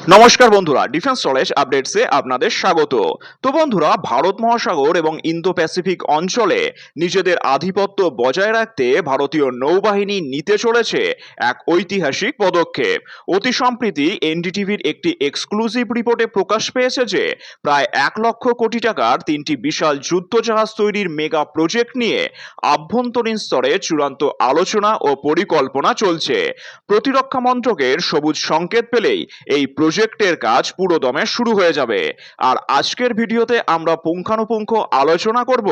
নমস্কার বন্ধুরা, defence knowledge আপডেটসে আপনাদের স্বাগত। তো বন্ধুরা, ভারত মহাসাগর এবং ইন্দো প্যাসিফিক অঞ্চলে নিজেদের আধিপত্য বজায় রাখতে ভারতীয় নৌবাহিনী নিতে চলেছে এক ঐতিহাসিক পদক্ষেপ। অতি সম্প্রতি এনডিটিভির একটি এক্সক্লুসিভ রিপোর্টে প্রকাশ পেয়েছে যে প্রায় 1,00,000 কোটি টাকার 3টি বিশাল যুদ্ধজাহাজ তৈরির মেগা প্রজেক্ট নিয়ে আভ্যন্তরীণ স্তরে চূড়ান্ত আলোচনা ও পরিকল্পনা চলছে। প্রতিরক্ষা মন্ত্রকের সবুজ সংকেত পেলেই এই প্রজেক্টের কাজ পুরোদমে শুরু হয়ে যাবে। আর আজকের ভিডিওতে আমরা পুঙ্খানুপুঙ্খ আলোচনা করব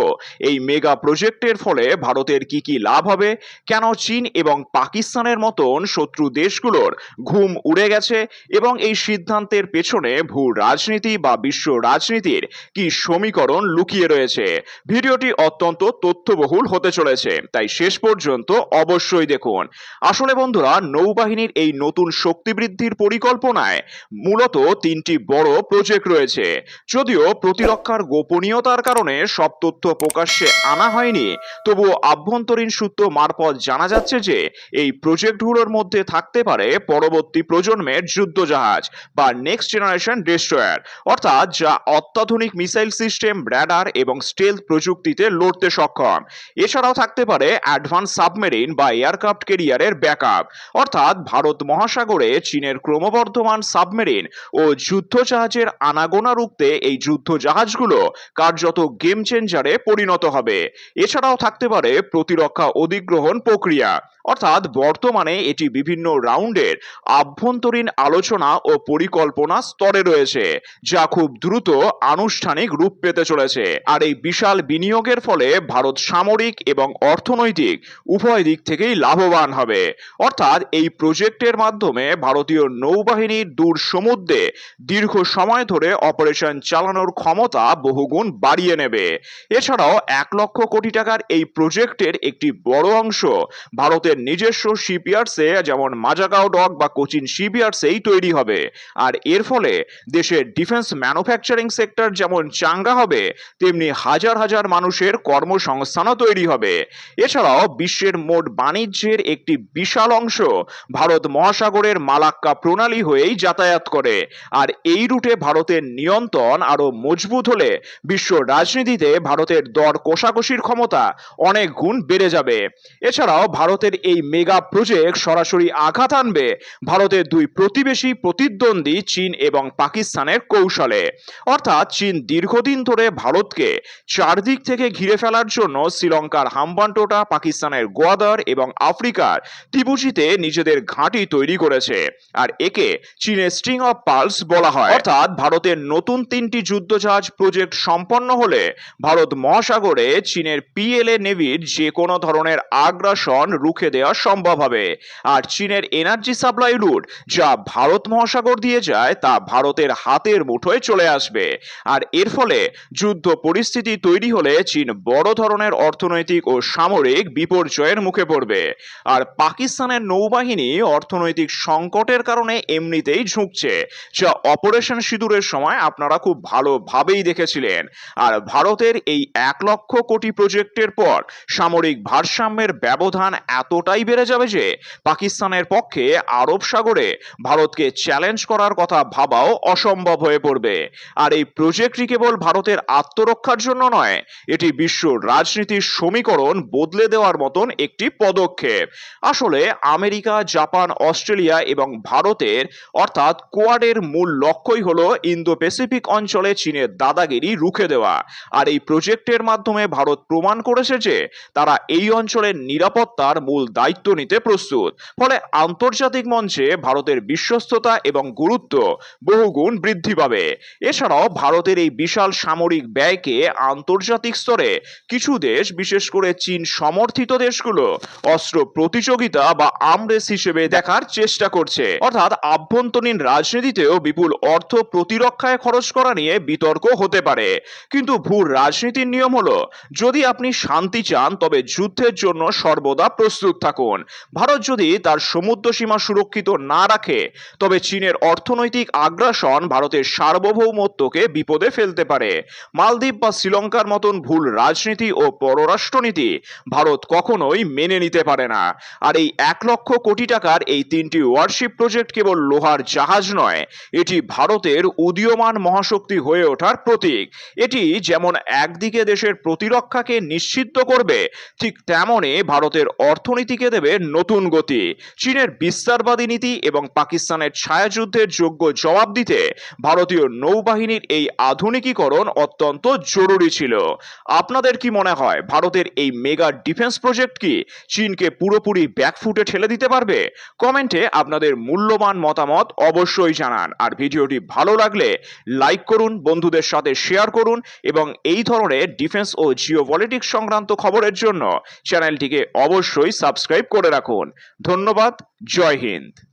এই মেগা প্রজেক্টের ফলে ভারতের কি কি লাভ হবে, কেন চীন এবং পাকিস্তানের মতন শত্রু দেশগুলোর ঘুম উড়ে গেছে এবং এই সিদ্ধান্তের পেছনে ভূ রাজনীতি বা বিশ্ব রাজনীতির কি সমীকরণ লুকিয়ে রয়েছে। ভিডিওটি অত্যন্ত তথ্যবহুল হতে চলেছে, তাই শেষ পর্যন্ত অবশ্যই দেখুন। আসলে বন্ধুরা, নৌবাহিনীর এই নতুন শক্তি বৃদ্ধির পরিকল্পনায় মূলত 3টি বড় প্রজেক্ট রয়েছে। যদিও প্রতিরক্ষার গোপনীয়তার কারণে সব তথ্য প্রকাশ্যে আনা হয়নি, তবুও আভ্যন্তরীণ সূত্র মারফত জানা যাচ্ছে যে এই প্রজেক্টগুলোর মধ্যে থাকতে পারে পরবর্তী প্রজন্মের যুদ্ধজাহাজ বা নেক্সট জেনারেশন ডেস্ট্রয়ার, অর্থাৎ যা অত্যাধুনিক মিসাইল সিস্টেম, র্যাডার এবং স্টেলথ প্রযুক্তিতে লড়তে সক্ষম। এছাড়াও থাকতে পারে অ্যাডভান্স সাবমেরিন বা এয়ারক্রাফট ক্যারিয়ারের ব্যাকআপ, অর্থাৎ ভারত মহাসাগরে চীনের ক্রমবর্ধমান সাবমেরিন ও যুদ্ধজাহাজের আনাগোনা রুখতে এই যুদ্ধজাহাজগুলো কার্যত গেম চেঞ্জারে পরিণত হবে। এছাড়াও থাকতে পারে প্রতিরক্ষা অধিগ্রহণ প্রক্রিয়া, অর্থাৎ বর্তমানে এটি বিভিন্ন রাউন্ডের আভ্যন্তরীণ আলোচনা ও পরিকল্পনা স্তরে রয়েছে, যা খুব দ্রুত আনুষ্ঠানিক রূপ পেতে চলেছে। আর এই বিশাল বিনিয়োগের ফলে ভারত সামরিক এবং অর্থনৈতিক উভয় দিক থেকেই লাভবান হবে। অর্থাৎ এই প্রজেক্টের মাধ্যমে ভারতীয় নৌবাহিনীর দূর সমুদ্রে দীর্ঘ সময় ধরে অপারেশন চালানোর ক্ষমতা বহুগুণ বাড়িয়ে নেবে। এছাড়াও 1,00,000 কোটি টাকার এই প্রজেক্টের একটি বড় অংশ ভারতের নিজস্ব শিপইয়ার্ডসে, যেমন মাজাগাঁও ডক বা কোচিন শিপইয়ার্ডসেই তৈরি হবে। আর এর ফলে দেশের ডিফেন্স ম্যানুফ্যাকচারিং সেক্টর যেমন চাঙ্গা হবে, তেমনি হাজার হাজার মানুষের কর্মসংস্থানও তৈরি হবে। এছাড়াও বিশ্বের মোট বাণিজ্যের একটি বিশাল অংশ ভারত মহাসাগরের মালাক্কা প্রণালী হয়েই যাতায়াত করে। আর এই রুটে ভারতের নিয়ন্ত্রণ আরো মজবুত হলে বিশ্ব রাজনীতিতে ভারতের দর কষাকষির ক্ষমতা অনেক গুণ বেড়ে যাবে। এছাড়াও ভারতের এই মেগা প্রজেক্ট সরাসরি আঘাত আনবে ভারতের দুই প্রতিবেশী প্রতিদ্বন্দ্বী চীন এবং পাকিস্তানের কৌশলে। অর্থাৎ চীন দীর্ঘদিন ধরে ভারতকে চারদিক থেকে ঘিরে ফেলার জন্য শ্রীলঙ্কার হাম্বানটোটা, পাকিস্তানের গোয়াদার এবং আফ্রিকার ত্রিপুজিতে নিজেদের ঘাঁটি তৈরি করেছে। আর একে চীনের স্ট্রিং অফ পার্লস বলা হয়। অর্থাৎ ভারতের নতুন 3টি যুদ্ধজাহাজ প্রজেক্ট সম্পন্ন হলে ভারত মহাসাগরে চীনের পিএলএ নেভির যে কোনো ধরনের আগ্রাসন রুখে দেওয়া সম্ভব হবে। আর চীনের এনার্জি সাপ্লাই রুট যা ভারত মহাসাগর দিয়ে যায় তা ভারতের হাতের মুঠোয় চলে আসবে। আর এর ফলে যুদ্ধ পরিস্থিতি তৈরি হলে চীন বড় ধরনের অর্থনৈতিক ও সামরিক বিপর্যয়ের মুখে পড়বে। আর পাকিস্তানের নৌবাহিনী অর্থনৈতিক সংকটের কারণে এমনিতেই ঝুঁকছে, যা অপারেশন সিঁদুরের সময় আপনারা খুব ভালোভাবেই দেখেছিলেন। আর ভারতের এই 1,00,000 কোটি প্রজেক্টের পর সামরিক ভারসাম্যের ব্যবধান এতটাই বেড়ে যাবে যে পাকিস্তানের পক্ষে আরব সাগরে ভারতকে চ্যালেঞ্জ করার কথা ভাবাও অসম্ভব হয়ে পড়বে। আর এই প্রজেক্টটি কেবল ভারতের আত্মরক্ষার জন্য নয়, এটি বিশ্ব রাজনীতির সমীকরণ বদলে দেওয়ার মতন একটি পদক্ষেপ। আসলে আমেরিকা, জাপান, অস্ট্রেলিয়া এবং ভারতের অর্থাৎ কোয়াডের মূল লক্ষ্যই হলো ইন্দো প্যাসিফিক অঞ্চলে চীনের দাদাগিরি রুখে দেওয়া। আর এই প্রজেক্টের মাধ্যমে ভারত প্রমাণ করেছে যে তারা এই অঞ্চলের নিরাপত্তার মূল দায়িত্ব নিতে প্রস্তুত। ফলে আন্তর্জাতিক মঞ্চে ভারতের বিশ্বস্ততা এবং গুরুত্ব বহুগুণ বৃদ্ধি পাবে। এছাড়াও ভারতের এই বিশাল সামরিক ব্যয়কে আন্তর্জাতিক স্তরে কিছু দেশ, বিশেষ করে চীন সমর্থিত দেশগুলো অস্ত্র প্রতিযোগিতা বা আমরেস হিসেবে দেখার চেষ্টা করছে। অর্থাৎ আভ্যন্তরীণ রাজনীতিতেও বিপুল অর্থ প্রতিরক্ষায় খরচ করা নিয়ে বিতর্ক হতে পারে। কিন্তু ভূ রাজনীতির নিয়ম হলো, যদি আপনি শান্তি চান তবে যুদ্ধের জন্য সর্বদা প্রস্তুত থাকুন। ভারত যদি তার সমুদ্র সীমা সুরক্ষিত না রাখে, তবে চীনের অর্থনৈতিক আগ্রাসন ভারতের সার্বভৌমত্বকে বিপদে ফেলতে পারে। মালদ্বীপ বা শ্রীলঙ্কার মতন ভুল রাজনীতি ও পররাষ্ট্রনীতি ভারত কখনোই মেনে নিতে পারে না। আর এই 1,00,000 কোটি টাকার এই 3টি ওয়ারশিপ প্রজেক্ট কেবল লোহার জাহাজ নয়, এটি ভারতের উদীয়মান মহাশক্তি হয়ে ওঠার প্রতীক। এটি যেমন একদিকে দেশের প্রতিরক্ষাকে নিশ্চিত করবে, ঠিক তেমনি ভারতের অর্থনীতিকে দেবে নতুন গতি। চীনের বিস্তারবাদী নীতি এবং পাকিস্তানের ছায়াযুদ্ধের যোগ্য জবাব দিতে ভারতীয় নৌবাহিনীর এই আধুনিকীকরণ অত্যন্ত জরুরি ছিল। আপনাদের কি মনে হয়, ভারতের এই মেগা ডিফেন্স প্রজেক্ট কি চীনকে পুরোপুরি ব্যাকফুটে ঠেলে দিতে পারবে? কমেন্টে আপনাদের মূল্যবান মতামত অবশ্যই জানান। আর ভিডিওটি ভালো লাগলে লাইক করুন, বন্ধুদের সাথে শেয়ার করুন এবং এই ধরনের ডিফেন্স ও জিওপলিটিক্স সংক্রান্ত খবরের জন্য চ্যানেলটিকে অবশ্যই সাবস্ক্রাইব করে রাখুন। ধন্যবাদ। জয় হিন্দ।